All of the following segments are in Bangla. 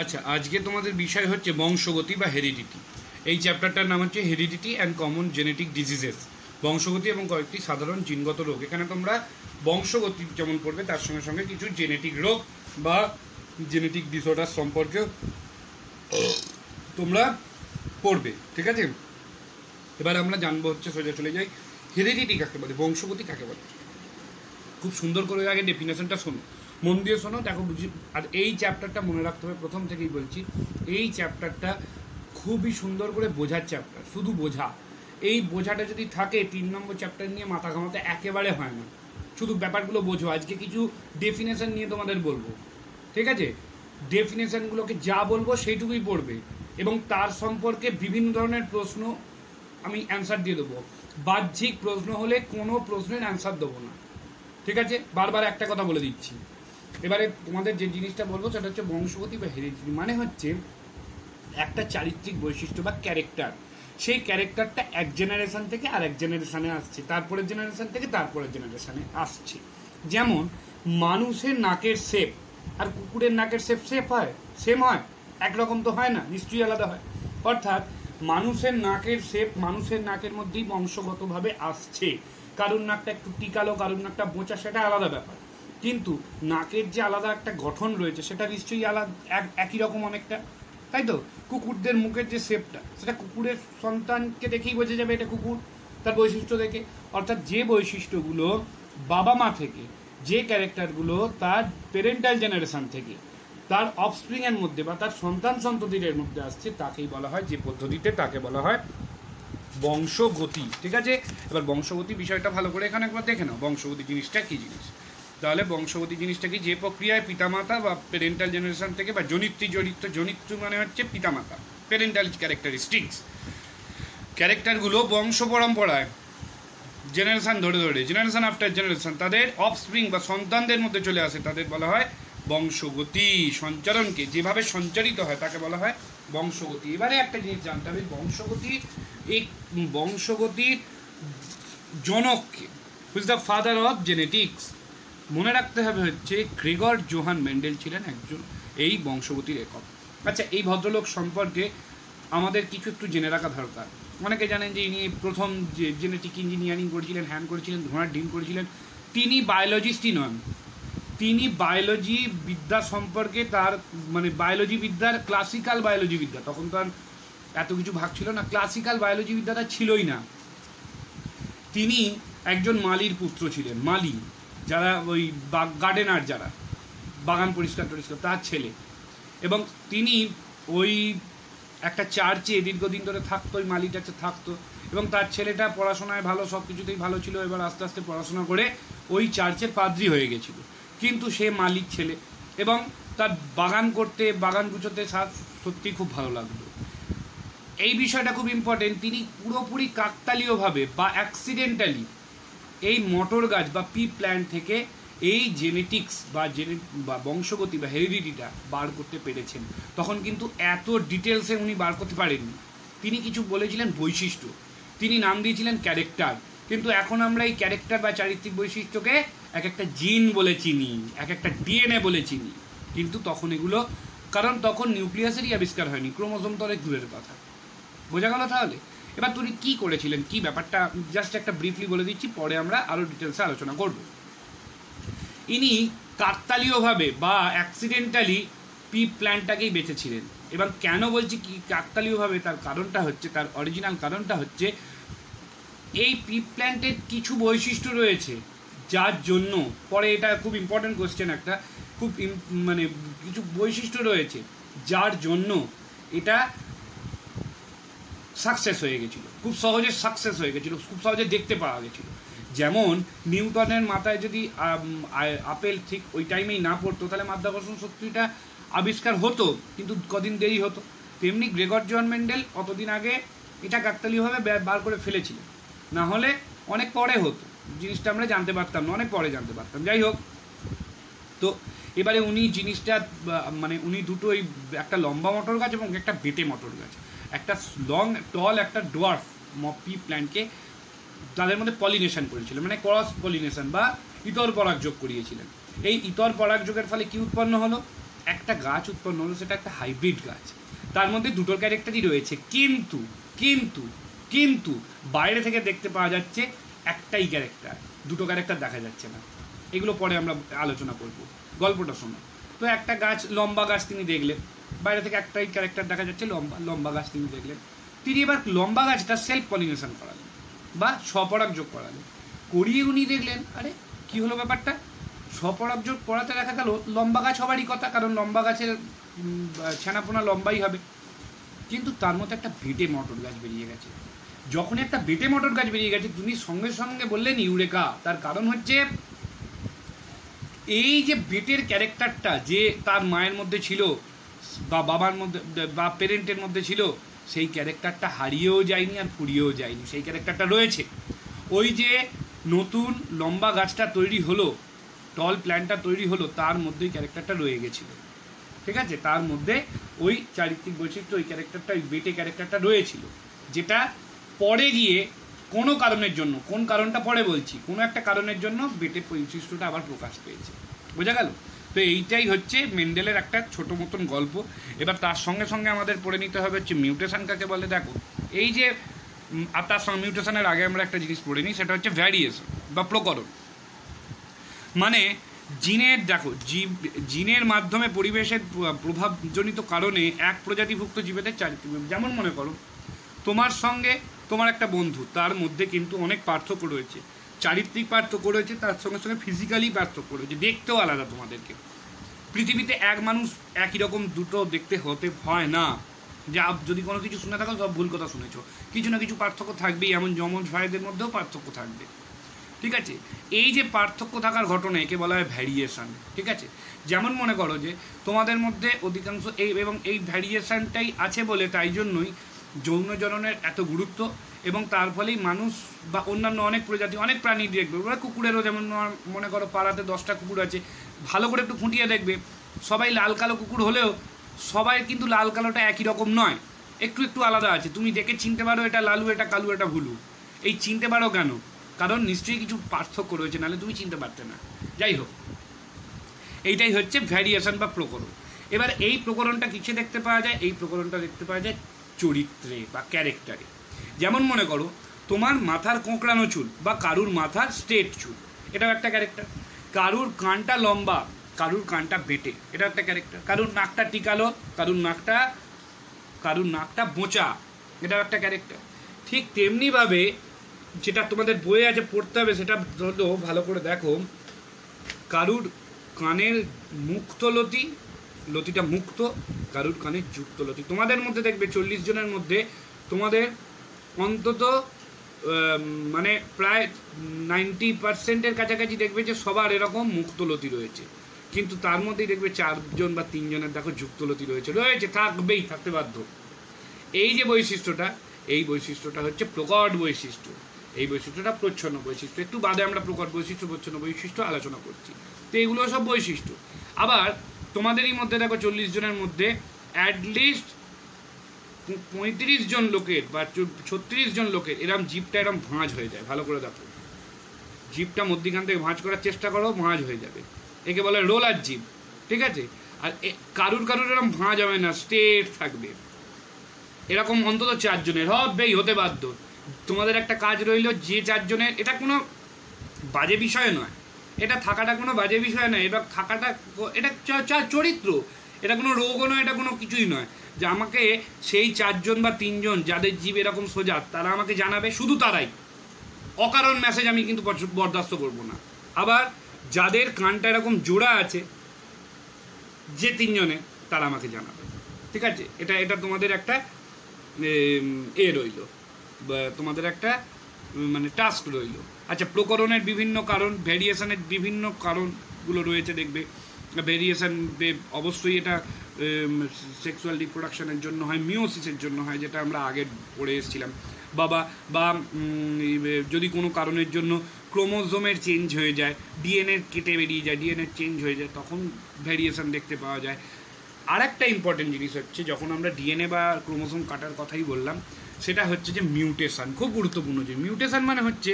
আচ্ছা, আজকে তোমাদের বিষয় হচ্ছে বংশগতি বা হেরিডিটি। এই চ্যাপ্টারটার নাম হচ্ছে heredity and common genetic diseases, বংশগতি এবং কয়েকটি সাধারণ জিনগত রোগ। এখানে তোমরা বংশগতি যেমন পড়বে, তার সঙ্গে সঙ্গে কিছু জেনেটিক রোগ বা জেনেটিক ডিসঅর্ডার সম্পর্কেও তোমরা পড়বে, ঠিক আছে? এবার আমরা জানবো হচ্ছে, সোজা চলে যাই, হেরিডিটি কাকে বলে, বংশগতি কাকে বলে। খুব সুন্দর করে আগে ডেফিনেশনটা শোনো, মন দিয়ে শোনো, দেখো বুঝি। আর এই চ্যাপ্টারটা মনে রাখতে হবে, প্রথম থেকেই বলছি, এই চ্যাপ্টারটা খুবই সুন্দর করে বোঝার চ্যাপ্টার, শুধু বোঝা। এই বোঝাটা যদি থাকে, 3 নম্বর চ্যাপ্টার নিয়ে মাথা ঘামাতে একেবারে হয় না। শুধু ব্যাপারগুলো বোঝো। আজকে কিছু ডেফিনেশন নিয়ে তোমাদের বলবো, ঠিক আছে? ডেফিনেশনগুলোকে যা বলবো সেইটুকুই পড়বে, এবং তার সম্পর্কে বিভিন্ন ধরনের প্রশ্ন আমি অ্যান্সার দিয়ে দেবো। বাহ্যিক প্রশ্ন হলে কোনো প্রশ্নের অ্যান্সার দেবো না, ঠিক আছে? বারবার একটা কথা বলে দিচ্ছি। এবারে তোমাদের যে জিনিসটা বলবো সেটা হচ্ছে বংশগতি বা হেরিডিটি। মানে হচ্ছে একটা চারিত্রিক বৈশিষ্ট্য বা ক্যারেক্টার, সেই ক্যারেক্টারটা এক জেনারেশন থেকে আর এক জেনারেশনে আসছে, তারপরের জেনারেশন থেকে তারপরের জেনারেশনে আসছে। যেমন মানুষের নাকের শেপ আর কুকুরের নাকের শেপ হয়, সেম হয়? একরকম তো হয় না, নিশ্চয়ই আলাদা হয়। অর্থাৎ মানুষের নাকের শেপ, মানুষের নাকের মধ্যেই বংশগতভাবে আসছে। কারুর নাকটা একটু টিকালো, কারুর নাকটা বোঁচা, সেটা আলাদা ব্যাপার। কিন্তু নাকের যে আলাদা একটা গঠন রয়েছে, সেটা নিশ্চয়ই আলাদা, একই রকম অনেকটা, তাই তো? কুকুরদের মুখের যে শেপটা, সেটা কুকুরের সন্তানকে দেখেই বোঝা যাবে এটা কুকুর, তার বৈশিষ্ট্য দেখে। অর্থাৎ যে বৈশিষ্ট্যগুলো বাবা মা থেকে, যে ক্যারেক্টারগুলো তার প্যারেন্টাল জেনারেশন থেকে তার অফস্প্রিংয়ের মধ্যে বা তার সন্তান সন্ততিদের মধ্যে আসছে, তাকেই বলা হয়, যে পদ্ধতিতে, তাকে বলা হয় বংশগতি, ঠিক আছে? এবার বংশগতি বিষয়টা ভালো করে এখানে একবার দেখে নাও, বংশগতি জিনিসটা কী জিনিস। তাহলে বংশগতি জিনিসটা কি? যে প্রক্রিয়ায় পিতামাতা বা প্যারেন্টাল জেনারেশন থেকে, বা জনিত্রী মানে হচ্ছে পিতামাতা, প্যারেন্টাল ক্যারেক্টারিস্টিক্স, ক্যারেক্টারগুলো বংশ পরম্পরায় জেনারেশন ধরে ধরে, জেনারেশন আফটার জেনারেশন, তাদের অফস্প্রিং বা সন্তানদের মধ্যে চলে আসে, তাদের বলা হয় বংশগতি। সঞ্চারণকে যেভাবে সঞ্চারিত হয় তাকে বলা হয় বংশগতি। এবারে একটা জিনিস জানতে হবে, বংশগতির জনককে, who is the father of genetics. মনে রাখতে হবে হচ্ছে গ্রেগর জোহান মেন্ডেল ছিলেন একজন এই বংশগতির একক। আচ্ছা, এই ভদ্রলোক সম্পর্কে আমাদের কিছু একটু জেনে রাখা দরকার। অনেকে জানেন যে ইনি প্রথম যে জেনেটিক ইঞ্জিনিয়ারিং করেছিলেন, হ্যান করেছিলেন, ঘোড়ার ডিম করেছিলেন। তিনি বায়োলজিস্টই নন, তিনি বায়োলজি বিদ্যা সম্পর্কে তার, মানে বায়োলজি বিদ্যার, ক্লাসিক্যাল বায়োলজি বিদ্যা, তখন তো আর এত কিছু ভাগ ছিল না, ক্লাসিক্যাল বায়োলজি বিদ্যাটা ছিলই না। তিনি একজন মালির পুত্র ছিলেন, মালি যারা ওই গার্ডেনার, যারা বাগান পরিষ্কার তার ছেলে। এবং তিনি ওই একটা চার্চে দীর্ঘদিন ধরে থাকতো, ওই মালিটা থাকতো, এবং তার ছেলেটা পড়াশোনায় ভালো, সব কিছুতেই ভালো ছিল। এবার আস্তে আস্তে পড়াশোনা করে ওই চার্চের পাদ্রী হয়ে গেছিল। কিন্তু সে মালিক ছেলে, এবং তার বাগান করতে, বাগান গুছোতে সত্যি খুব ভালো লাগতো। এই বিষয়টা খুব ইম্পর্টেন্ট। তিনি পুরোপুরি কাকতালীয়ভাবে বা অ্যাক্সিডেন্টালি এই মটর গাছ বা পি প্ল্যান্ট থেকে এই জেনেটিক্স বা বংশগতি বা হেরিডিটিটা বার করতে পেরেছেন। তখন কিন্তু এত ডিটেলসে উনি বার করতে পারেননি। তিনি কিছু বলেছিলেন বৈশিষ্ট্য, তিনি নাম দিয়েছিলেন ক্যারেক্টার। কিন্তু এখন আমরা এই ক্যারেক্টার বা চারিত্রিক বৈশিষ্ট্যকে এক একটা জিন বলে চিনি, এক একটা ডিএনএ বলে চিনি। কিন্তু তখন এগুলো, কারণ তখন নিউক্লিয়াসেরই আবিষ্কার হয়নি, ক্রোমোজোম তো অনেক দূরের কথা। বোঝা গেল তাহলে? এবার তিনি কী করেছিলেন, কি ব্যাপারটা জাস্ট একটা ব্রিফলি বলে দিচ্ছি, পরে আমরা আরও ডিটেলসে আলোচনা করব। ইনি কাকতালীয়ভাবে বা অ্যাক্সিডেন্টালি পি প্ল্যান্টটাকেই বেঁচেছিলেন। এবং কেন বলছি কি কাকতালীয়ভাবে, তার কারণটা হচ্ছে, তার অরিজিনাল কারণটা হচ্ছে, এই পি প্ল্যান্টের কিছু বৈশিষ্ট্য রয়েছে যার জন্য, পরে এটা খুব ইম্পর্টেন্ট কোশ্চেন একটা, খুব মানে কিছু বৈশিষ্ট্য রয়েছে যার জন্য এটা সাকসেস হয়ে গেছিলো, খুব সহজে সাকসেস হয়ে গেছিলো, খুব সহজে দেখতে পাওয়া গেছিলো। যেমন নিউটনের মাথায় যদি আপেল ঠিক ওই টাইমেই না পড়তো, তাহলে মাধ্যাকর্ষণ শক্তিটা আবিষ্কার হতো, কিন্তু কদিন দেরি হতো। তেমনি গ্রেগর জোহান মেন্ডেল অতদিন আগে এটা কাকতালীয়ভাবে বার করে ফেলেছিলেন, না হলে অনেক পরে হতো, জিনিসটা আমরা জানতে পারতাম না, অনেক পরে জানতে পারতাম। যাই হোক, তো এবারে উনি জিনিসটা, মানে উনি দুটোই, একটা লম্বা মটর গাছ এবং একটা বেটে মটর গাছ, একটা লং টল একটা ডোয়ার্ফ পি প্ল্যান্টকে তাদের মধ্যে পলিনেশন করেছিলেন, মানে ক্রস পলিনেশন বা ইতর পরাগযোগ করিয়েছিলেন। এই ইতর পরাগযোগের ফলে কি উৎপন্ন হলো? একটা গাছ উৎপন্ন হলো, সেটা একটা হাইব্রিড গাছ, তার মধ্যে দুটোর ক্যারেক্টারই রয়েছে, কিন্তু কিন্তু কিন্তু বাইরে থেকে দেখতে পাওয়া যাচ্ছে একটাই ক্যারেক্টার, দুটো ক্যারেক্টার দেখা যাচ্ছে না। এগুলো পরে আমরা আলোচনা করব, গল্পটা শোনো। তো একটা গাছ, লম্বা গাছ তিনি দেখলেন, বাইরে থেকে একটাই ক্যারেক্টার দেখা যাচ্ছে, লম্বা গাছ তিনি দেখলেন। তিনি এবার লম্বা গাছটা সেলফ পলিনেশন করালেন বা স্বপরাগযোগ করালেন, করিয়ে উনি দেখলেন আরে কি হলো ব্যাপারটা, স্বপরাগযোগ করাতে দেখা গেল লম্বা গাছ হবারই কথা, কারণ লম্বা গাছের ছানাপোনা লম্বাই হবে, কিন্তু তার মধ্যে একটা বেটে মটর গাছ বেরিয়ে গেছে। যখন একটা বেটে মটর গাছ বেরিয়ে গেছে, তুমি সঙ্গে সঙ্গে বললেন ইউরেকা। তার কারণ হচ্ছে এই যে বেটের ক্যারেক্টারটা যে তার মায়ের মধ্যে ছিল বা বাবার মধ্যে বা পেরেন্টের মধ্যে ছিল, সেই ক্যারেক্টারটা হারিয়েও যায়নি আর ফুরিয়েও যায়নি, সেই ক্যারেক্টারটা রয়েছে। ওই যে নতুন লম্বা গাছটা তৈরি হলো, টল প্ল্যান্টটা তৈরি হলো, তার মধ্যেই ক্যারেক্টারটা রয়ে গেছিল, ঠিক আছে? তার মধ্যে ওই চারিত্রিক বৈশিষ্ট্য, ওই ক্যারেক্টারটা, ওই বেটে ক্যারেক্টারটা রয়েছিল, যেটা পরে গিয়ে কোনো কারণের জন্য, কোন কারণটা পরে বলছি, কোনো একটা কারণের জন্য বেটে বৈশিষ্ট্যটা আবার প্রকাশ পেয়েছে। বোঝা গেল? তো এইটাই হচ্ছে মেন্ডেলের একটা ছোটো মতন গল্প। এবার তার সঙ্গে সঙ্গে আমাদের পড়ে নিতে হবে হচ্ছে মিউটেশন কাকে বলে। দেখো এই যে, আর তার সঙ্গে মিউটেশনের আগে আমরা একটা জিনিস পড়ে নিই, সেটা হচ্ছে ভ্যারিয়েশন বা প্রকরণ। মানে জিনের, দেখো জিনের মাধ্যমে পরিবেশের প্রভাবজনিত কারণে এক প্রজাতিভুক্ত জীবেদের চারিত্রিক, যেমন মনে করো তোমার সঙ্গে তোমার একটা বন্ধু, তার মধ্যে কিন্তু অনেক পার্থক্য রয়েছে, চারিত্রিক পার্থক্য রয়েছে, তার সঙ্গে সঙ্গে ফিজিক্যালি পার্থক্য রয়েছে, দেখতেও আলাদা তোমাদেরকে। পৃথিবীতে এক মানুষ একই রকম দুটো দেখতে হতে হয় না, যে যদি কোনো কিছু শুনে থাকো সব ভুল কথা শুনেছো, কিছু না কিছু পার্থক্য থাকবেই, এমন যমজ ভাইদের মধ্যেও পার্থক্য থাকবে, ঠিক আছে? এই যে পার্থক্য থাকার ঘটনা, একে বলা হয় ভ্যারিয়েশন, ঠিক আছে? যেমন মনে করো যে তোমাদের মধ্যে অধিকাংশ এবং এই ভ্যারিয়েশনটাই আছে বলে তাই জন্যই যৌন জননের এত গুরুত্ব, এবং তার ফলেই মানুষ বা অন্যান্য অনেক প্রজাতি, অনেক প্রাণী দেখবে, ওরা কুকুরেরও, যেমন মনে করো পাড়াতে 10টা কুকুর আছে, ভালো করে একটু খুঁটিয়ে দেখবে, সবাই লাল কালো কুকুর হলেও সবাই কিন্তু লাল কালোটা একই রকম নয়, একটু একটু আলাদা আছে। তুমি দেখে চিনতে পারো এটা লালু, এটা কালু, এটা ভুলু। এই চিনতে পারো কেন? কারণ নিশ্চয়ই কিছু পার্থক্য রয়েছে, নাহলে তুমি চিনতে পারতে না। যাই হোক, এইটাই হচ্ছে ভ্যারিয়েশন বা প্রকরণ। এবার এই প্রকরণটা কিসে দেখতে পাওয়া যায়? এই প্রকরণটা দেখতে পাওয়া যায় চরিত্রে বা ক্যারেক্টারে। যেমন মনে করো তোমার মাথার কোঁকড়ানো চুল বা কারুর মাথার স্ট্রেট চুল, এটাও একটা ক্যারেক্টার। কারুর কানটা লম্বা, কারুর কানটা বেটে, এটা একটা ক্যারেক্টার। কারুর নাকটা টিকালো, কারুর নাকটা বোঁচা, এটাও একটা ক্যারেক্টার। ঠিক তেমনিভাবে যেটা তোমাদের বইয়ে আছে পড়তে হবে, সেটা ধরো ভালো করে দেখো, কারুর কানের মুক্ত লতি, লতিটা মুক্ত, কারুর কানের যুক্ত লতি। তোমাদের মধ্যে দেখবে 40 জনের মধ্যে তোমাদের অন্তত মানে প্রায় 90%-এর কাছাকাছি দেখবে যে সবার এরকম মুক্তলতি রয়েছে, কিন্তু তার মধ্যেই দেখবে 4 জন বা 3 জনের দেখো যুক্তলতি রয়েছে, থাকবেই, থাকতে বাধ্য। এই যে বৈশিষ্ট্যটা, এই বৈশিষ্ট্যটা হচ্ছে প্রকট বৈশিষ্ট্য, এই বৈশিষ্ট্যটা প্রচ্ছন্ন বৈশিষ্ট্য। একটু বাদে আমরা প্রকট বৈশিষ্ট্য, প্রচ্ছন্ন বৈশিষ্ট্য আলোচনা করছি। তো এগুলো সব বৈশিষ্ট্য। আবার তোমাদেরই মধ্যে দেখো 40 জনের মধ্যে অ্যাটলিস্ট 35 জন লোকের বা 36 জন লোকের এরম জিভটা এরম ভাঁজ হয়ে যায়। ভালো করে দেখো, জিভটা মধ্যিখান থেকে ভাঁজ করার চেষ্টা করো, ভাঁজ হয়ে যাবে, একে বলে রোলার জিভ, ঠিক আছে? আর কারুর এরম ভাঁজ হবে না, স্ট্রেট থাকবে। এরকম অন্তত 4 জনের হবেই, হতে বাধ্য। তোমাদের একটা কাজ রইল, যে 4 জনের, এটা কোনো বাজে বিষয় নয়, এটা থাকাটা কোনো বাজে বিষয় নয়, এটা থাকাটা, এটা চরিত্র, এটা কোনো রোগও নয়, এটা কোনো কিছুই নয়। যে আমাকে সেই 4 জন বা 3 জন যাদের জীব এরকম সোজা, তারা আমাকে জানাবে, শুধু তারাই, অকারণ মেসেজ আমি কিন্তু বরদাস্ত করব না। আবার যাদের কানটা এরকম জোড়া আছে, যে 3 জনে, তারা আমাকে জানাবে, ঠিক আছে? এটা তোমাদের একটা রইল, তোমাদের একটা মানে টাস্ক রইল। আচ্ছা, প্রকরণের বিভিন্ন কারণ, ভ্যারিয়েশনের বিভিন্ন কারণগুলো রয়েছে দেখবে। ভ্যারিয়েশন অবশ্যই এটা সেক্সুয়াল রিপ্রোডাকশনের জন্য হয়, মিওসিসের জন্য হয়, যেটা আমরা আগে পড়ে এসেছিলাম। বা যদি কোনো কারণের জন্য ক্রোমোজোমের চেঞ্জ হয়ে যায়, ডিএনএ কেটে বেরিয়ে যায়, ডিএনএ চেঞ্জ হয়ে যায়, তখন ভ্যারিয়েশন দেখতে পাওয়া যায়। আর একটা ইম্পর্টেন্ট জিনিস হচ্ছে, যখন আমরা ডিএনএ বা ক্রোমোজোম কাটার কথাই বললাম, সেটা হচ্ছে যে মিউটেশন, খুব গুরুত্বপূর্ণ। যে মিউটেশন মানে হচ্ছে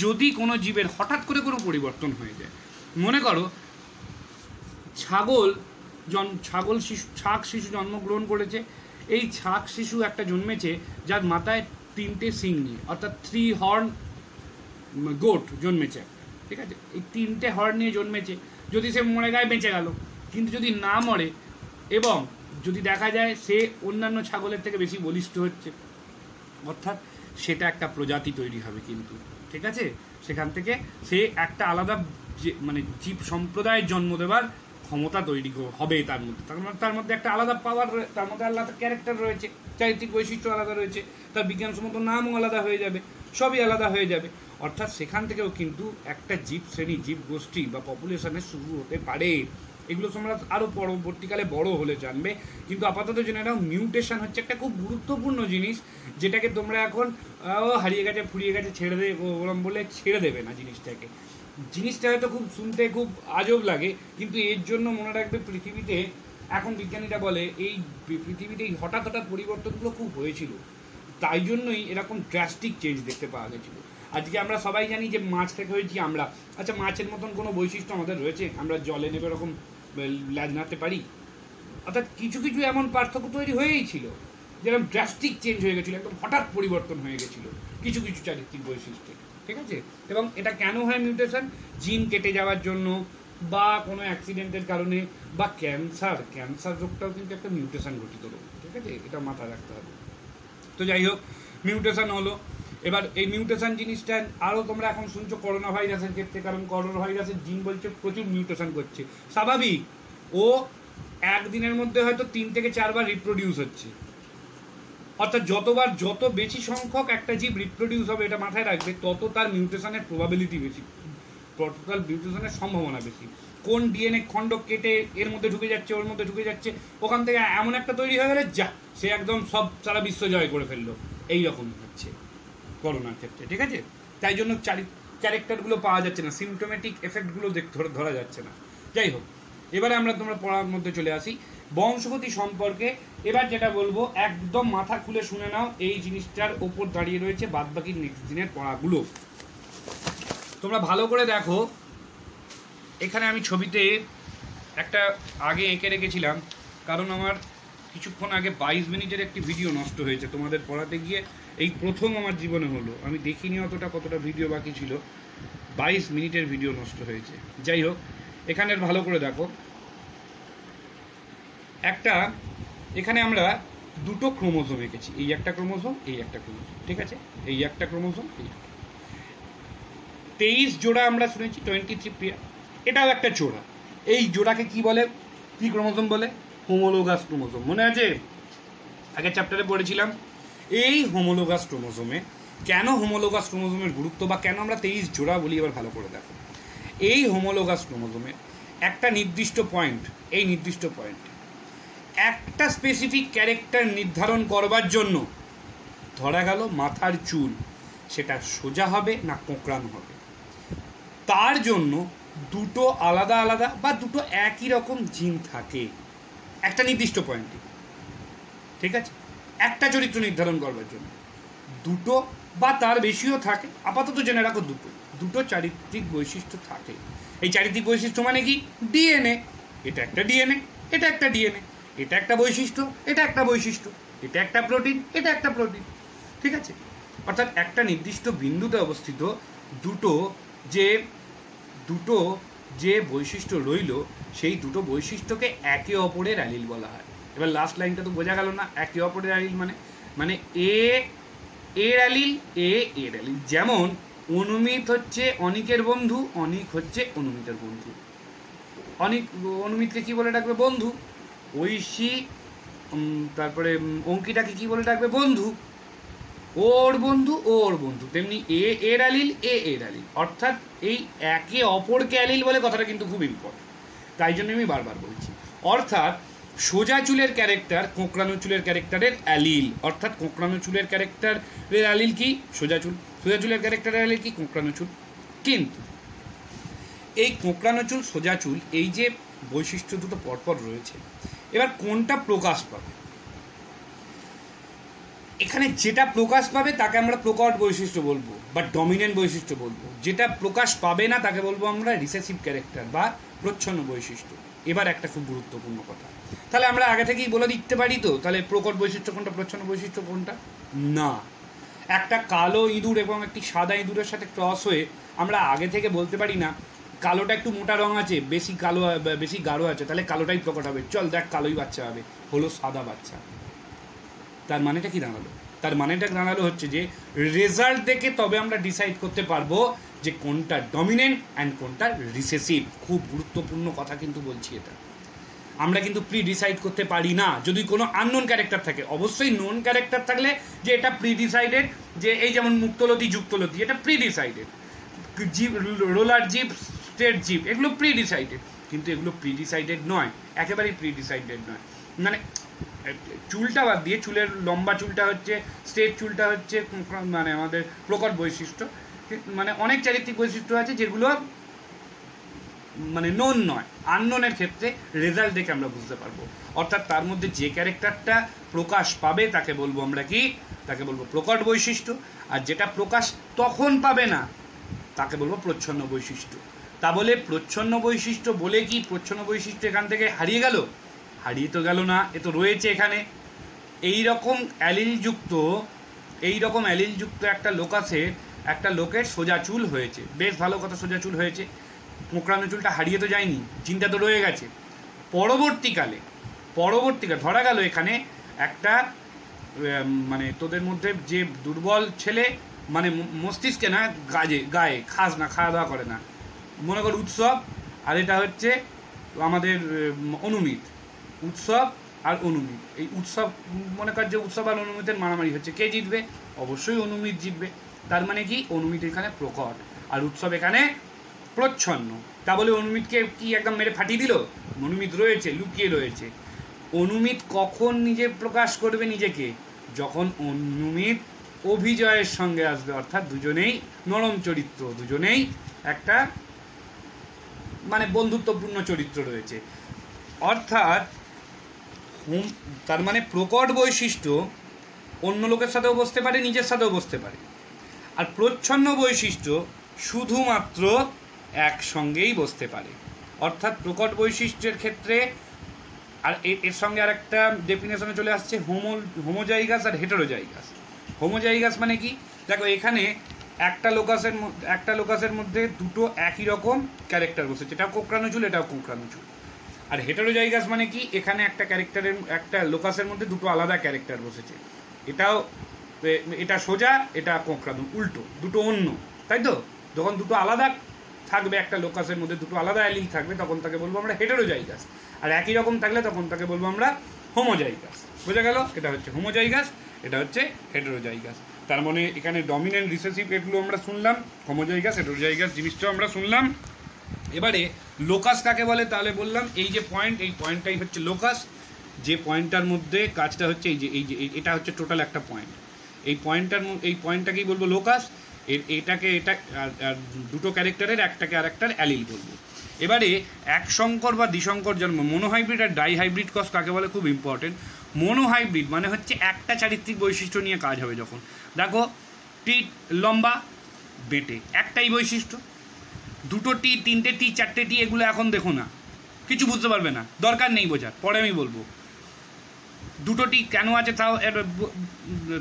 যদি কোনো জীবের হঠাৎ করে কোনো পরিবর্তন হয়ে যায়। মনে করো ছাগল ছাগল শিশু ছাগ শিশু জন্মগ্রহণ করেছে। এই ছাগ শিশু একটা জন্মেছে যার মাথায় 3টে সিং নিয়ে, অর্থাৎ 3 হর্ন গোট জন্মেছে, ঠিক আছে। এই 3টে হর্ন নিয়ে জন্মেছে। যদি সে মরে গায়ে বেঁচে গেল, কিন্তু যদি না মরে এবং যদি দেখা যায় সে অন্যান্য ছাগলের থেকে বেশি বলিষ্ঠ হচ্ছে, অর্থাৎ সেটা একটা প্রজাতি তৈরি হবে কিন্তু, ঠিক আছে। সেখান থেকে সে একটা আলাদা মানে জীব সম্প্রদায়ের জন্ম দেওয়ার ক্ষমতা তৈরি হবে তার মধ্যে একটা আলাদা পাওয়ার, তার মধ্যে আলাদা ক্যারেক্টার রয়েছে, চারিত্রিক বৈশিষ্ট্য আলাদা রয়েছে, তার বিজ্ঞানসম্মত নামও আলাদা হয়ে যাবে, সবই আলাদা হয়ে যাবে। অর্থাৎ সেখান থেকেও কিন্তু একটা জীব শ্রেণী, জীব গোষ্ঠী বা পপুলেশনের শুরু হতে পারে। এগুলো তোমরা আরও পরবর্তীকালে বড় হলে জানবে, কিন্তু আপাতত জেনে নাও মিউটেশন হচ্ছে একটা খুব গুরুত্বপূর্ণ জিনিস, যেটাকে তোমরা এখন হারিয়ে গেছে, ফুরিয়ে গেছে, ছেড়ে দেবে ওরম বলে ছেড়ে দেবে না জিনিসটা হয়তো খুব শুনতে খুব আজব লাগে, কিন্তু এর জন্য মনে রাখবে পৃথিবীতে এখন বিজ্ঞানীরা বলে এই পৃথিবীতে এই হঠাৎ পরিবর্তনগুলো খুব হয়েছিল, তাই জন্যই এরকম ড্রাস্টিক চেঞ্জ দেখতে পাওয়া গেছিলো। আজকে আমরা সবাই জানি যে মাছ থেকে হয়েছি আমরা, আচ্ছা মাছের মতন কোনো বৈশিষ্ট্য আমাদের রয়েছে, আমরা জলে নেবে এরকম ল্যাজ নাড়তে পারি? অর্থাৎ কিছু কিছু এমন পার্থক্য তৈরি হয়েই ছিল, যেরকম ড্রাস্টিক চেঞ্জ হয়ে গেছিলো, একদম হঠাৎ পরিবর্তন হয়ে গেছিলো কিছু কিছু চারিত্রিক বৈশিষ্ট্যে, ঠিক আছে। এবং এটা কেন হয় মিউটেশন? জিন কেটে যাওয়ার জন্য, বা কোনো অ্যাক্সিডেন্টের কারণে, বা ক্যান্সার রোগটাও কিন্তু একটা মিউটেশন ঘটিত রোগ, ঠিক আছে, এটা মাথায় রাখতে হবে। তো যাই হোক, মিউটেশন হলো। এবার এই মিউটেশন জিনিসটা আরও তোমরা এখন শুনছো করোনা ভাইরাসের ক্ষেত্রে, কারণ করোনা ভাইরাসের জিন বলছে প্রচুর মিউটেশন করছে, স্বাভাবিক, ও একদিনের মধ্যে হয়তো 3 থেকে 4 বার রিপ্রোডিউস হচ্ছে, অর্থাৎ যত বেশি সংখ্যক একটা জীব রিপ্রোডিউস হবে, এটা মাথায় রাখবে, তত তার মিউটেশনের প্রবাবিলিটি বেশি, তার মিউটেশনের সম্ভাবনা বেশি। কোন ডিএনএ খণ্ড কেটে এর মধ্যে ঢুকে যাচ্ছে, ওর মধ্যে ঢুকে যাচ্ছে, ওখান থেকে এমন একটা তৈরি হয়ে গেলে যা সে একদম সব সারা বিশ্ব জয় করে ফেললো, এইরকম হচ্ছে করোনার ক্ষেত্রে, ঠিক আছে। তাই জন্য ক্যারেক্টারগুলো পাওয়া যাচ্ছে না, সিমটোমেটিক এফেক্টগুলো ধরা যাচ্ছে না। যাই হোক, এবারে তোমরা পড়ার মধ্যে চলে আসি বংশগতি সম্পর্কে। এবার যেটা বলবো একদম মাথা খুলে শুনে নাও, এই জিনিসটার ওপর দাঁড়িয়ে রয়েছে বাদবাকি নেক্সট দিনের পড়াগুলো। তোমরা ভালো করে দেখো, এখানে আমি ছবিতে একটা আগে এঁকে রেখেছিলাম, কারণ আমার কিছুক্ষণ আগে 22 মিনিটের একটি ভিডিও নষ্ট হয়েছে তোমাদের পড়াতে গিয়ে, এই প্রথম আমার জীবনে হলো, আমি দেখিনি কতটা ভিডিও বাকি ছিল, 22 মিনিটের ভিডিও নষ্ট হয়েছে। যাই হোক, এখানের ভালো করে দেখো, এখানে আমরা 2টো ক্রোমোজোম এঁকেছি, এই একটা ক্রোমোজোম, এই একটা ক্রোমোজোম, ঠিক আছে, এই একটা ক্রোমোজোম, এই 23 জোড়া আমরা শুনেছি, 23 পেয়ার, এটাও একটা জোড়া। এই জোড়াকে কি বলে, কি ক্রোমোজোম বলে? Homologous chromosome. মনে আছে আগের চ্যাপ্টারে পড়েছিলাম। এই হোমোলোগাস ক্রোমোজোমে কেন হোমোলোগাস ক্রোমোজোমের গুরুত্ব, বা কেন আমরা 23 জোড়া বলি, এবার ভালো করে দেখো। এই হোমোলোগাস ক্রোমোজোমে একটা নির্দিষ্ট পয়েন্ট, এই নির্দিষ্ট পয়েন্ট একটা স্পেসিফিক ক্যারেক্টার নির্ধারণ করবার জন্য, ধরা গেল মাথার চুল সেটা সোজা হবে না কোঁকড়ানো হবে, তার জন্য 2টো আলাদা আলাদা বা 2টো একই রকম জিন থাকে একটা নির্দিষ্ট পয়েন্টে, ঠিক আছে। একটা চরিত্র নির্ধারণ করবার জন্য 2টো বা তার বেশিও থাকে, আপাতত জেনে রাখো 2টো চারিত্রিক বৈশিষ্ট্য থাকে। এই চারিত্রিক বৈশিষ্ট্য মানে কি? ডিএনএ, এটা একটা ডিএনএ, এটা একটা ডিএনএ, এটা একটা বৈশিষ্ট্য, এটা একটা বৈশিষ্ট্য, এটা একটা প্রোটিন, এটা একটা প্রোটিন, ঠিক আছে। অর্থাৎ একটা নির্দিষ্ট বিন্দুতে অবস্থিত দুটো যে বৈশিষ্ট্য রইল, সেই 2টো বৈশিষ্ট্যকে একে অপরের অ্যালিল বলা হয়। এবার লাস্ট লাইনটা তো বোঝা গেল না, একে অপরের অ্যালিল মানে এর অ্যালিল, এর অ্যালিল। যেমন অনুমিত হচ্ছে অনিকের বন্ধু, অনিক হচ্ছে অনুমিতের বন্ধু, অনুমিতকে কি বলে ডাকবে? বন্ধু। ঐশী তারপরে অঙ্কিতাকে কি বলে ডাকবে? বন্ধু। ওর বন্ধু, ওর বন্ধু। তেমনি এর অ্যালিল, এর অ্যালিল। অর্থাৎ এই একে অপরকে অ্যালিল বলে কথাটা কিন্তু খুব ইম্পর্টেন্ট, তাই জন্য আমি বারবার বলছি। অর্থাৎ সোজা চুলের ক্যারেক্টার কোঁকড়ানো চুলের ক্যারেক্টারের অ্যালিল, অর্থাৎ কোঁকড়ানো চুলের ক্যারেক্টারের অ্যালিল কি? সোজা চুল। সোজা চুলের ক্যারেক্টারের অ্যালিল কি? কোঁকড়ানো চুল। কিন্তু এই কোঁকড়ানো চুল, সোজা চুল, এই যে বৈশিষ্ট্য দুটো পরপর রয়েছে, এবার কোনটা প্রকাশ পাবে? এখানে যেটা প্রকাশ পাবে তাকে আমরা প্রকট বৈশিষ্ট্য বলবো বা ডমিনেন্ট বৈশিষ্ট্য বলবো, যেটা প্রকাশ পাবে না তাকে বলবো আমরা রিসেসিভ ক্যারেক্টার বা প্রচ্ছন্ন বৈশিষ্ট্য। এবার একটা খুব গুরুত্বপূর্ণ কথা, তাহলে আমরা আগে থেকেই বলে দিতে পারি তো তাহলে প্রকট বৈশিষ্ট্য কোনটা, প্রচ্ছন্ন বৈশিষ্ট্য কোনটা? না, একটা কালো ইঁদুর এবং একটি সাদা ইঁদুরের সাথে ক্রস হয়ে আমরা আগে থেকে বলতে পারি না কালোটা একটু মোটা রং আছে, বেশি কালো বেশি গাঢ় আছে, তাহলে কালোটাই প্রকট হবে, চল দেখ কালোই বাচ্চা হবে, হলো সাদা বাচ্চা। তার মানেটা কি দাঁড়ালো? তার মানেটা দাঁড়ালো হচ্ছে যে রেজাল্ট দেখে তবে আমরা ডিসাইড করতে পারবো যে কোনটা ডমিনেন্ট অ্যান্ড কোনটা রিসেসিভ। খুব গুরুত্বপূর্ণ কথা কিন্তু বলছি এটা। আমরা কিন্তু প্রি ডিসাইড করতে পারি না যদি কোনো আননোন ক্যারেক্টার থাকে। অবশ্যই নোন ক্যারেক্টার থাকলে যে এটা প্রি ডিসাইডেড, যে এই যেমন মুক্তলতি যুক্তলতি, এটা pre decided, zip roller zip straight zip এগুলো প্রি ডিসাইডেড, কিন্তু এগুলো প্রি ডিসাইডেড নয়, একেবারেই প্রি ডিসাইডেড নয়। মানে চুলটা বাদ দিয়ে, চুলের লম্বা চুলটা হচ্ছে, স্ট্রেট চুলটা হচ্ছে মানে আমাদের প্রকট বৈশিষ্ট্য। মানে অনেক চারিত্রিক বৈশিষ্ট্য আছে যেগুলো মানে নোন নয়, আননোনের ক্ষেত্রে রেজাল্ট দেখে আমরা বুঝতে পারবো। অর্থাৎ তার মধ্যে যে ক্যারেক্টারটা প্রকাশ পাবে তাকে বলবো আমরা কি, তাকে বলবো প্রকট বৈশিষ্ট্য, আর যেটা প্রকাশ তখন পাবে না তাকে বলবো প্রচ্ছন্ন বৈশিষ্ট্য। তা বলে প্রচ্ছন্ন বৈশিষ্ট্য বলে কি প্রচ্ছন্ন বৈশিষ্ট্য এখান থেকে হারিয়ে গেল? হারিয়ে তো গেল না, এ তো রয়েছে এখানে। এই রকম অ্যালিলযুক্ত একটা লোকাসের, একটা লোকের সোজা চুল হয়েছে, বেশ ভালো কথা, সোজা চুল হয়েছে, কোঁকড়ানো চুলটা হারিয়ে তো যায়নি, চিন্তা তো রয়ে গেছে। পরবর্তীকালে ধরা গেল এখানে একটা মানে তোদের মধ্যে যে দুর্বল ছেলে, মানে মস্তিষ্কে না গায়ে খাস না, খাওয়া দাওয়া করে না, মনে কর উৎসব, আর এটা হচ্ছে আমাদের অনুমিত, উৎসব আর অনুমিত। এই উৎসব মনে কর যে উৎসব আর অনুমিতের মারামারি হচ্ছে, কে জিতবে? অবশ্যই অনুমিত জিতবে। তার মানে কি অনুমিত এখানে প্রকট আর উৎসব এখানে প্রচ্ছন্ন। তা বলে অনুমিতকে কি একদম মেরে ফাটিয়ে দিল? অনুমিত রয়েছে, লুকিয়ে রয়েছে। অনুমিত কখন নিজে প্রকাশ করবে নিজেকে? যখন অনুমিত অভিজয়ের সঙ্গে আসবে, অর্থাৎ দুজনেই নরম চরিত্র, দুজনেই একটা মানে বন্ধুত্বপূর্ণ চরিত্র রয়েছে। অর্থাৎ তার মানে প্রকট বৈশিষ্ট্য অন্য লোকের সাথেও বসতে পারে, নিজের সাথেও বসতে পারে। আর প্রচ্ছন্ন বৈশিষ্ট্য শুধুমাত্র একসঙ্গেই বসতে পারে। অর্থাৎ প্রকট বৈশিষ্ট্যের ক্ষেত্রে আর এর সঙ্গে আর একটা ডেফিনেশনে চলে আসছে হোমোজাইগাস আর হেটেরোজাইগাস। হোমোজাইগাস মানে কি? দেখো এখানে একটা লোকাসের মধ্যে দুটো একই রকম ক্যারেক্টার বসেছে, এটাও কোঁকড়ানো চুল, এটাও কোঁকড়ানো চুল। আর হেটেরোজাইগাস মানে কি? এখানে একটা লোকাসের মধ্যে দুটো আলাদা ক্যারেক্টার বসেছে, এটা সোজা, এটা কোঁকড়ানো, উল্টো, দুটো অন্য, তাই তো? যখন দুটো আলাদা থাকবে, একটা লোকাসের মধ্যে দুটো আলাদা অ্যালিল থাকবে, তখন তাকে বলবো আমরা হেটেরোজাইগাস। আর একই রকম থাকলে তখন তাকে বলবো আমরা হোমোজাইগাস। বোঝা গেল? এটা হচ্ছে হোমোজাইগাস, এটা হচ্ছে হেটেরোজাইগাস। তার মানে এখানে ডমিনেন্ট রিসেসিভ এগুলো আমরা শুনলাম, হোমোজাইগাস হেটেরোজাইগাস জিনিসটাও আমরা শুনলাম। এবারে লোকাস কাকে বলে? তাহলে বললাম এই যে পয়েন্ট, এই পয়েন্টটাই হচ্ছে লোকাস। যে পয়েন্টটার মধ্যে কাজটা হচ্ছে এই যে এটা হচ্ছে টোটাল একটা পয়েন্ট, এই পয়েন্টটাকেই বলবো লোকাস। এটা দুটো ক্যারেক্টারের একটাকে আর একটার অ্যালিল বলবো। এবারে এক সংকর বা দ্বিসংকর জন্ম, মোনোহাইব্রিড আর ডাইহাইব্রিড কজ কাকে বলে? খুব ইম্পর্টেন্ট। মোনোহাইব্রিড মানে হচ্ছে একটা চারিত্রিক বৈশিষ্ট্য নিয়ে কাজ হবে। যখন দেখো টি লম্বা বেটে, একটাই বৈশিষ্ট্য, দুটো টি, তিনটে টি, চারটে টি, এগুলো এখন দেখো না, কিছু বুঝতে পারবে না, দরকার নেই বোঝার, পরে আমি বলবো। দুটো টি কেন আছে তাও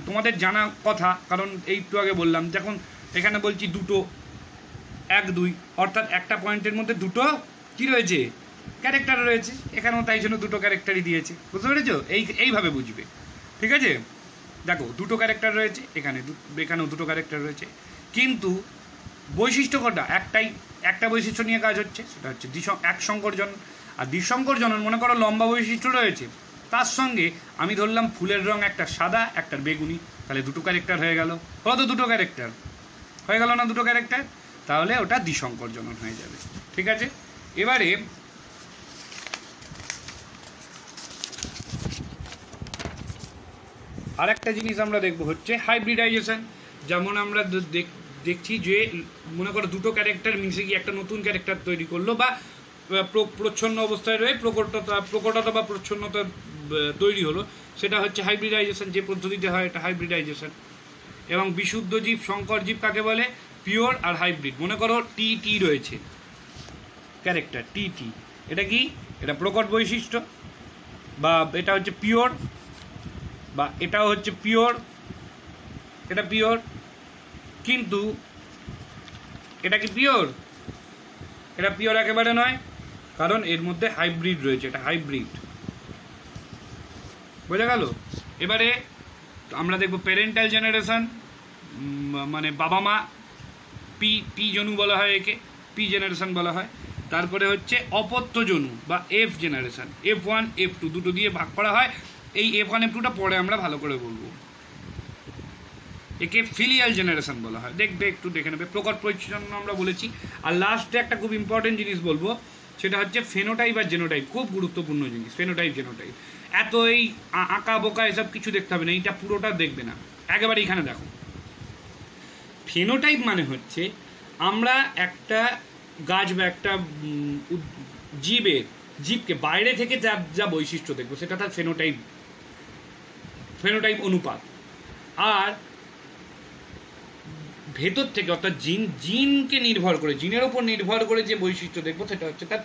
তোমাদের জানা কথা, কারণ এই একটু আগে বললাম। যখন এখানে বলছি দুটো, 1 2, অর্থাৎ একটা পয়েন্টের মধ্যে দুটো কি রয়েছে? ক্যারেক্টার রয়েছে। এখানেও তাই জন্য দুটো ক্যারেক্টারই দিয়েছে, বুঝতে পেরেছো? এইভাবে বুঝবে, ঠিক আছে? দেখো দুটো ক্যারেক্টার রয়েছে, এখানেও দুটো ক্যারেক্টার রয়েছে, কিন্তু বৈশিষ্ট্য কটা? একটা বৈশিষ্ট্য নিয়ে কাজ হচ্ছে, সেটা হচ্ছে এক সংকর জনন। আর দ্বিসংকর জনন মনে করো লম্বা বৈশিষ্ট্য রয়েছে, তার সঙ্গে আমি ধরলাম ফুলের রং একটা সাদা, একটা বেগুনি, তাহলে দুটো ক্যারেক্টার হয়ে গেল। কত? দুটো ক্যারেক্টার হয়ে গেল না? দুটো ক্যারেক্টার, তাহলে ওটা দ্বিসংকর জনন হয়ে যাবে, ঠিক আছে? এবারে আর একটা জিনিস আমরা দেখবো হচ্ছে হাইব্রিডাইজেশন। যেমন আমরা দেখছি যে মনে করো দুটো ক্যারেক্টার মিশে গিয়ে একটা নতুন ক্যারেক্টার তৈরি করলো, বা প্রচ্ছন্ন অবস্থায় রয়ে প্রকটতা বা প্রচ্ছন্নতা তৈরি হলো, সেটা হচ্ছে হাইব্রিডাইজেশন। যে পদ্ধতিতে হয় এটা হাইব্রিডাইজেশন। এবং বিশুদ্ধ জীব, সংকর জীব কাকে বলে? পিওর আর হাইব্রিড। মনে করো টি রয়েছে, ক্যারেক্টার টি। এটা কি? এটা প্রকট বৈশিষ্ট্য, বা এটা হচ্ছে পিওর, বা এটাও হচ্ছে পিওর, এটা পিওর। কিন্তু এটা কি পিওর? এটা পিওর একেবারে নয়, কারণ এর মধ্যে হাইব্রিড রয়েছে, এটা হাইব্রিড। বোঝা গেল? এবারে আমরা দেখব প্যারেন্টাল জেনারেশন, মানে বাবা মা, পি জনু বলা হয় একে, পি জেনারেশন বলা হয়। তারপরে হচ্ছে অপত্য জনু বা এফ জেনারেশন, F1 F2 দুটো দিয়ে ভাগ করা হয়। এই F1 F2টা পরে আমরা ভালো করে বলবো। একে ফিলিয়াল জেনারেশন বলা হয়। দেখবে, একটু দেখে নেবে। প্রকট বৈশিষ্ট্য আমরা বলেছি। আর লাস্টে একটা খুব ইম্পর্টেন্ট জিনিস বলবো, সেটা হচ্ছে ফেনোটাইপ আর জেনোটাইপ। খুব গুরুত্বপূর্ণ জিনিস ফেনোটাইপ জেনোটাইপ। এত এই আঁকা বোকা এসব কিছু দেখতে হবে না, এইটা পুরোটা দেখবে না, একেবারে এখানে দেখো। ফেনোটাইপ হচ্ছে আমরা একটা গাছ বা একটা জীবকে বাইরে থেকে যা যা বৈশিষ্ট্য দেখবো সেটা তার ফেনোটাইপ অনুপাত। আর ভেতর থেকে অর্থাৎ জিনকে নির্ভর করে, জিনের ওপর নির্ভর করে যে বৈশিষ্ট্য দেখবো সেটা হচ্ছে তার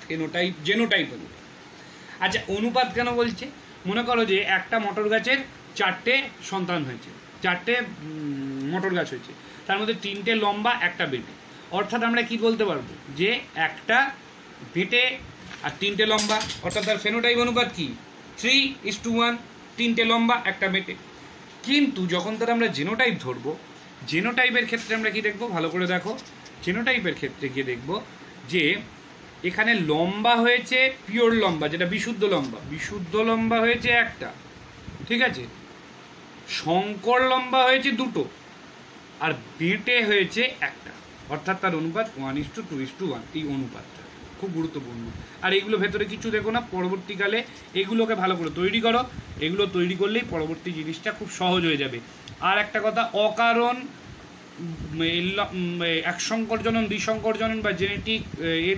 জেনোটাইপ অনুপাত। আচ্ছা, অনুপাত কেন বলছে? মনে করো যে একটা মটর গাছের 4টে সন্তান হয়েছে, 4টে মটর গাছ হয়েছে, তার মধ্যে 3টে লম্বা, একটা বেটে। অর্থাৎ আমরা কি বলতে পারবো যে একটা বেটে আর 3টে লম্বা, অর্থাৎ তার ফেনোটাইপ অনুপাত কি? 3:1, 3টে লম্বা, একটা বেটে। কিন্তু যখন তার আমরা জেনোটাইপ ধরবো, জেনোটাইপের ক্ষেত্রে আমরা কি দেখবো? ভালো করে দেখো। জেনোটাইপের ক্ষেত্রে গিয়ে দেখবো যে এখানে লম্বা হয়েছে পিওর লম্বা, যেটা বিশুদ্ধ লম্বা হয়েছে একটা, ঠিক আছে? শঙ্কর লম্বা হয়েছে 2টো, আর বেটে হয়েছে একটা। অর্থাৎ তার অনুপাত 1:2:1। এই অনুপাতটা খুব গুরুত্বপূর্ণ। আর এগুলো ভেতরে কিছু দেখো না, পরবর্তীকালে এগুলোকে ভালো করে তৈরি করো। এগুলো তৈরি করলেই পরবর্তী জিনিসটা খুব সহজ হয়ে যাবে। আর একটা কথা, অকারণ এক সংকরজনন, দ্বিসংকরজনন বা জেনেটিক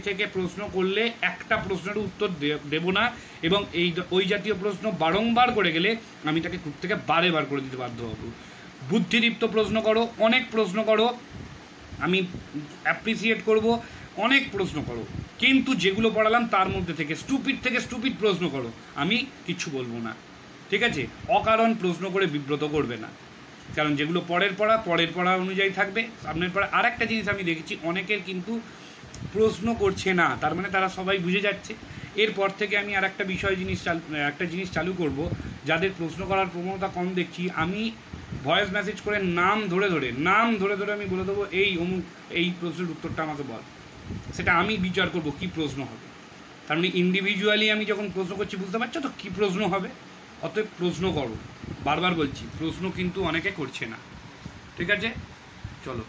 থেকে প্রশ্ন করলে একটা প্রশ্নের উত্তর দেব না, এবং ওই জাতীয় প্রশ্ন বারংবার করে গেলে আমি তাকে খুব থেকে বার করে দিতে বাধ্য হব। বুদ্ধিদীপ্ত প্রশ্ন করো, অনেক প্রশ্ন করো, আমি অ্যাপ্রিসিয়েট করব, অনেক প্রশ্ন করো, কিন্তু যেগুলো পড়ালাম তার মধ্যে থেকে স্টুপিড প্রশ্ন করো, আমি কিচ্ছু বলবো না, ঠিক আছে? অকারণ প্রশ্ন করে বিব্রত করবে না, কারণ যেগুলো পরের পড়া অনুযায়ী থাকবে। সামনের পড়া আর একটা জিনিস আমি দেখেছি, অনেকের কিন্তু প্রশ্ন করছে না, তার মানে তারা সবাই বুঝে যাচ্ছে। এরপর থেকে আমি আর একটা জিনিস চালু করব, যাদের প্রশ্ন করার প্রবণতা কম দেখছি, আমি ভয়েস মেসেজ করে নাম ধরে ধরে আমি বলে দেবো, এই প্রশ্নের উত্তরটা আমাকে বল। সেটা আমি বিচার করব কি প্রশ্ন হবে। তার মানে ইন্ডিভিজুয়ালি আমি যখন প্রশ্ন করছি, বুঝতে পারছো তো কী প্রশ্ন হবে? অতএব প্রশ্ন করো, বারবার বলছি, প্রশ্ন কিন্তু অনেকে করছে না, ঠিক আছে? চলো।